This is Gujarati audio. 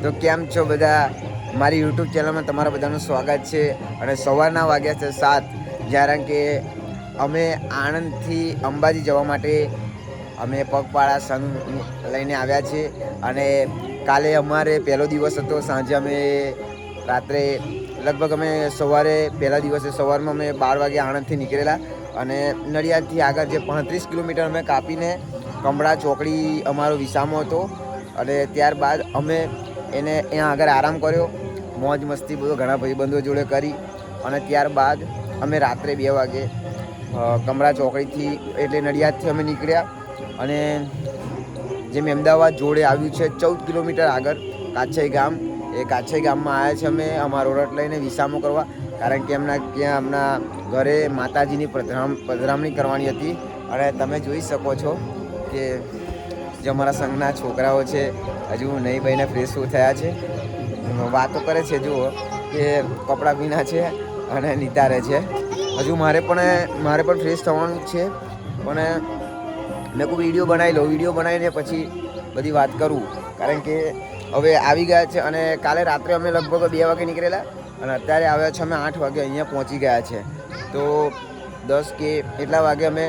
તો કેમ છો બધા? મારી યુટ્યુબ ચેનલમાં તમારા બધાનું સ્વાગત છે. અને સવારના વાગ્યા છે 7, જ્યારે કે અમે આણંદથી અંબાજી જવા માટે અમે પગપાળા સંઘ લઈને આવ્યા છીએ. અને કાલે અમારે પહેલો દિવસ હતો. સાંજે અમે રાત્રે લગભગ અમે સવારે પહેલા દિવસે સવારમાં અમે 12 વાગે આણંદથી નીકળેલા અને નડિયાદથી આગળ જે 35 કિલોમીટર અમે કાપીને કમળા ચોકડી અમારો વિસામો હતો. અને ત્યારબાદ અમે એને ત્યાં આગળ આરામ કર્યો, મોજ મસ્તી બધો ઘણા ભાઈબંધો જોડે કરી. અને ત્યારબાદ અમે રાત્રે 2 વાગે કમળા ચોકડીથી એટલે નડિયાદથી અમે નીકળ્યા. અને જેમ અમદાવાદ જોડે આવ્યું છે 14 કિલોમીટર આગળ કાછઈ ગામ, એ કાછઈ ગામમાં આવ્યા છે અમે અમારો રથ લઈને વિસામો કરવા. કારણ કે એમના ઘરે માતાજીની પધરામણી કરવાની હતી. અને તમે જોઈ શકો છો કે જે અમારા સંઘના છોકરાઓ છે હજુ નહીં ભાઈને ફ્રેશ થયા છે, વાતો કરે છે. જુઓ કે કપડાં ભીના છે અને નિતારે છે. હજુ મારે પણ ફ્રેશ થવાનું જ છે, પણ મેં કોઈ વિડીયો બનાવી લઉં. વિડીયો બનાવીને પછી બધી વાત કરું, કારણ કે હવે આવી ગયા છે. અને કાલે રાત્રે અમે લગભગ 2 વાગે નીકળેલા અને અત્યારે આવ્યા છે અમે 8 વાગે અહીંયા પહોંચી ગયા છે. તો 10 કે એટલા વાગે અમે